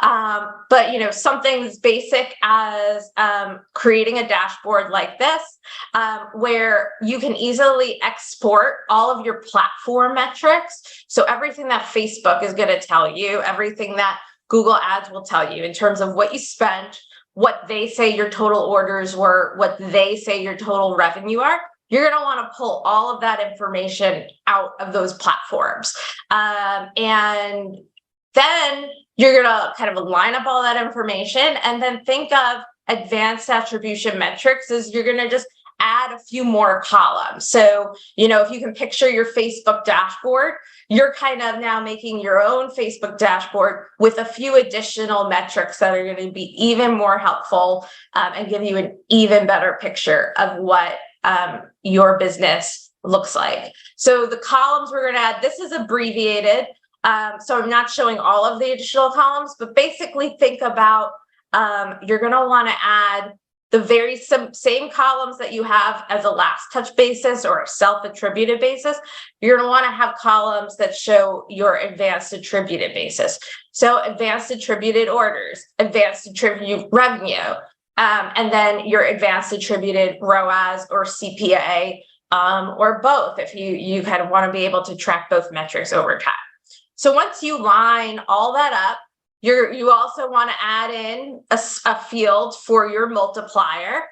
But something as basic as creating a dashboard like this, where you can easily export all of your platform metrics. So everything that Facebook is going to tell you, everything that Google Ads will tell you in terms of what you spent, what they say your total orders were, what they say your total revenue are. You're going to want to pull all of that information out of those platforms. And then you're going to kind of line up all that information and then think of advanced attribution metrics as you're going to just add a few more columns. So, if you can picture your Facebook dashboard, you're kind of now making your own Facebook dashboard with a few additional metrics that are going to be even more helpful and give you an even better picture of what your business looks like. So the columns we're going to add, this is abbreviated. So I'm not showing all of the additional columns, but basically think about you're going to want to add the very same columns that you have as a last touch basis or a self-attributed basis. You're going to want to have columns that show your advanced attributed basis. So advanced attributed orders, advanced attributed revenue, and then your advanced attributed ROAS or CPA, or both if you kind of want to be able to track both metrics over time. So once you line all that up, you also want to add in a field for your multiplier.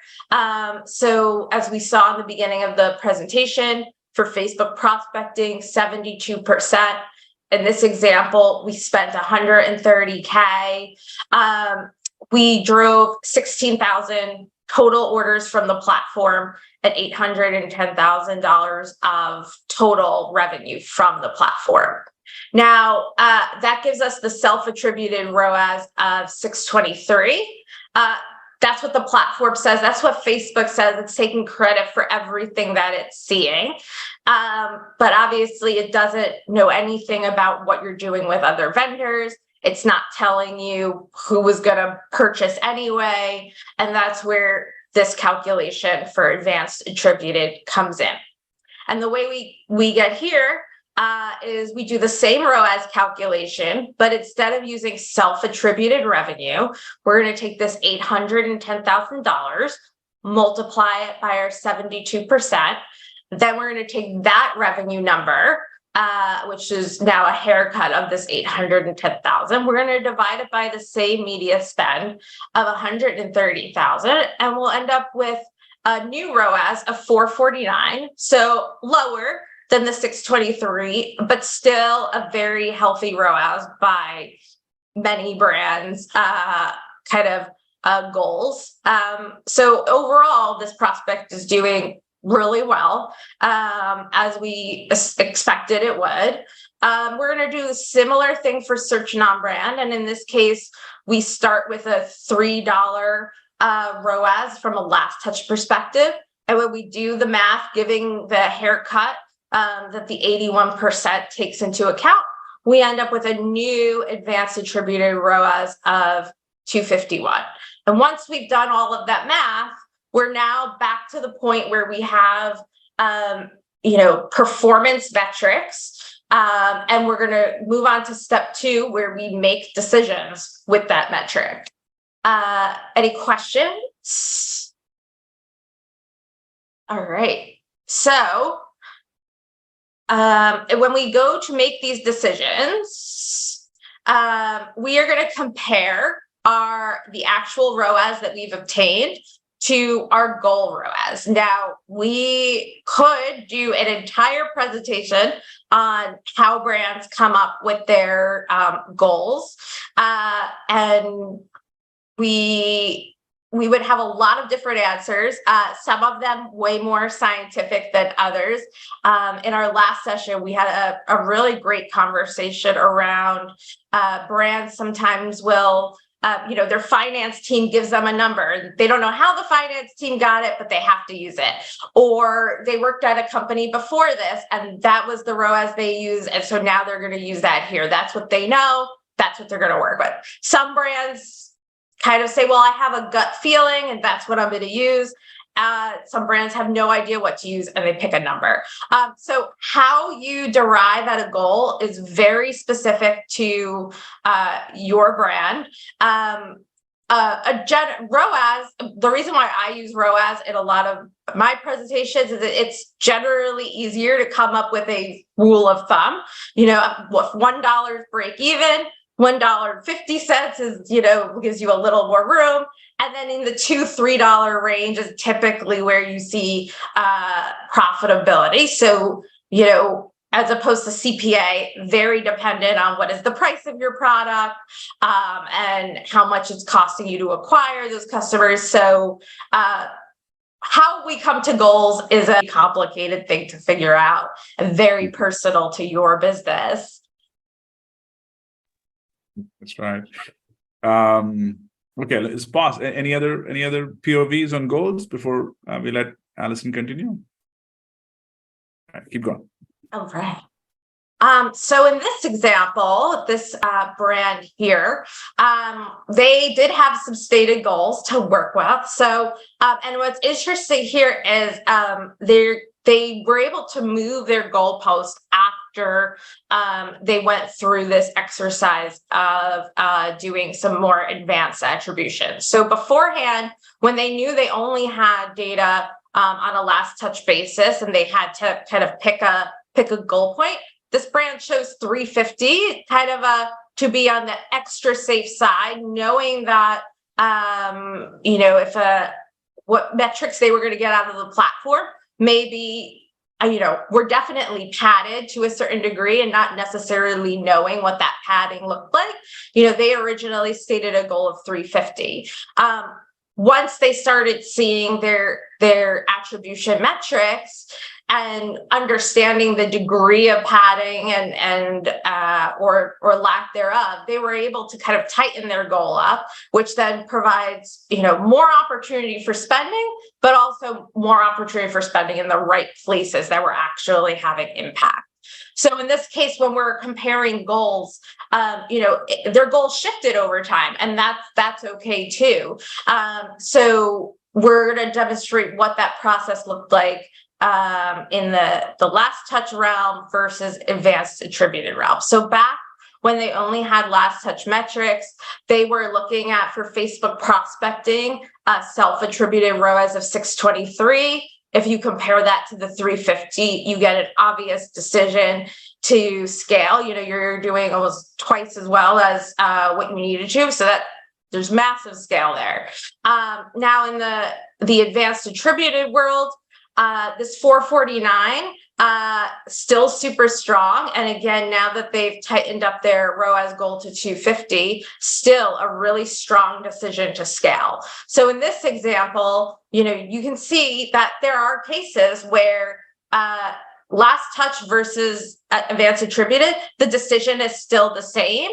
So as we saw in the beginning of the presentation, for Facebook prospecting, 72%. In this example, we spent $130K. We drove 16,000 total orders from the platform and $810,000 of total revenue from the platform. Now, that gives us the self-attributed ROAS of 623. That's what the platform says. That's what Facebook says. It's taking credit for everything that it's seeing. But obviously, it doesn't know anything about what you're doing with other vendors. It's not telling you who was going to purchase anyway. And that's where this calculation for advanced attributed comes in. And the way we get here is we do the same ROAS calculation, but instead of using self-attributed revenue, we're going to take this $810,000, multiply it by our 72%. Then we're going to take that revenue number, which is now a haircut of this $810,000. We're going to divide it by the same media spend of $130,000, and we'll end up with a new ROAS of 449. So lower than the 623, but still a very healthy ROAS by many brands' goals. So overall, this prospect is doing really well, as we expected it would. We're going to do a similar thing for search non-brand, and in this case, we start with a $3 ROAS from a last touch perspective, and when we do the math, giving the haircut that the 81% takes into account, we end up with a new advanced attributed ROAS of 251. And once we've done all of that math, we're now back to the point where we have, performance metrics, and we're going to move on to step 2, where we make decisions with that metric. Any questions? All right. So when we go to make these decisions, we are going to compare the actual ROAS that we've obtained to our goal ROAS. Now, we could do an entire presentation on how brands come up with their goals, and we would have a lot of different answers, some of them way more scientific than others. In our last session, we had a really great conversation around brands sometimes will, their finance team gives them a number. They don't know how the finance team got it, but they have to use it. Or they worked at a company before this, and that was the ROAS they use, and so now they're going to use that here. That's what they know. That's what they're going to work with. Some brands kind of say, well, I have a gut feeling and that's what I'm going to use. Some brands have no idea what to use and they pick a number. So how you derive at a goal is very specific to your brand. ROAS, the reason why I use ROAS in a lot of my presentations is that it's generally easier to come up with a rule of thumb. If $1 break even, $1.50 is, gives you a little more room. And then in the $2-3 range is typically where you see profitability. So, as opposed to CPA, very dependent on what is the price of your product and how much it's costing you to acquire those customers. So how we come to goals is a complicated thing to figure out and very personal to your business. That's right. Okay, let's pause. Any other POVs on goals before we let Allison continue? All right, keep going. All right. So in this example, this brand here, they did have some stated goals to work with. So, and what's interesting here is they were able to move their goalpost after they went through this exercise of doing some more advanced attribution. So beforehand, when they knew they only had data on a last touch basis and they had to kind of pick a goal point, this brand chose 350, kind of to be on the extra safe side, knowing that what metrics they were going to get out of the platform, maybe were definitely padded to a certain degree and not necessarily knowing what that padding looked like. They originally stated a goal of 350. Once they started seeing their attribution metrics and understanding the degree of padding and or lack thereof, they were able to kind of tighten their goal up, which then provides more opportunity for spending, but also more opportunity for spending in the right places that were actually having impact. So in this case, when we're comparing goals, their goals shifted over time, and that's okay too. So we're going to demonstrate what that process looked like in the last touch realm versus advanced attributed realm. So back when they only had last touch metrics, they were looking at, for Facebook prospecting, self-attributed ROAS of 623. If you compare that to the 350, you get an obvious decision to scale. You're doing almost twice as well as what you needed to. So that there's massive scale there. Now in the advanced attributed world, this 449, still super strong. And again, now that they've tightened up their ROAS goal to 250, still a really strong decision to scale. So in this example, you can see that there are cases where last touch versus advanced attributed, the decision is still the same.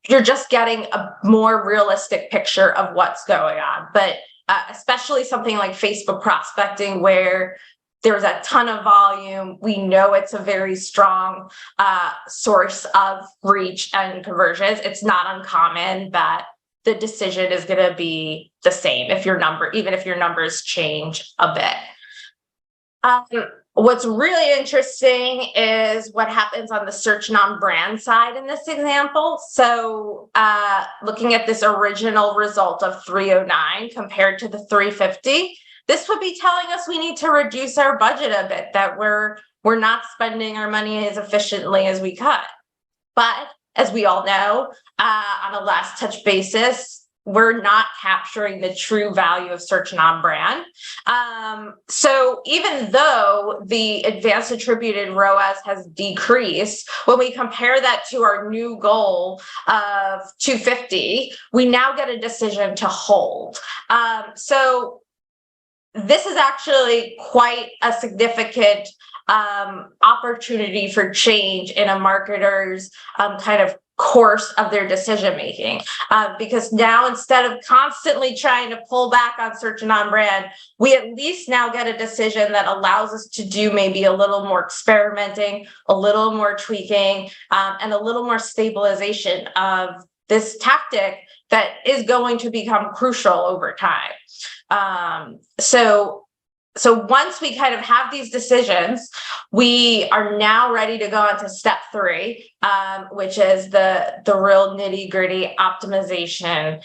You're just getting a more realistic picture of what's going on. But especially something like Facebook prospecting, where there's a ton of volume. We know it's a very strong source of reach and conversions. It's not uncommon that the decision is going to be the same even if your numbers change a bit. What's really interesting is what happens on the search non-brand side in this example. So looking at this original result of 309 compared to the 350, this would be telling us we need to reduce our budget a bit, that we're not spending our money as efficiently as we could. But as we all know, on a last touch basis, we're not capturing the true value of search non-brand. So even though the advanced attributed ROAS has decreased, when we compare that to our new goal of 250, we now get a decision to hold. So this is actually quite a significant opportunity for change in a marketer's kind of course of their decision making, because now, instead of constantly trying to pull back on search non-brand, we at least now get a decision that allows us to do maybe a little more experimenting, a little more tweaking, and a little more stabilization of this tactic that is going to become crucial over time. So once we kind of have these decisions, we are now ready to go on to step 3, which is the real nitty gritty optimization.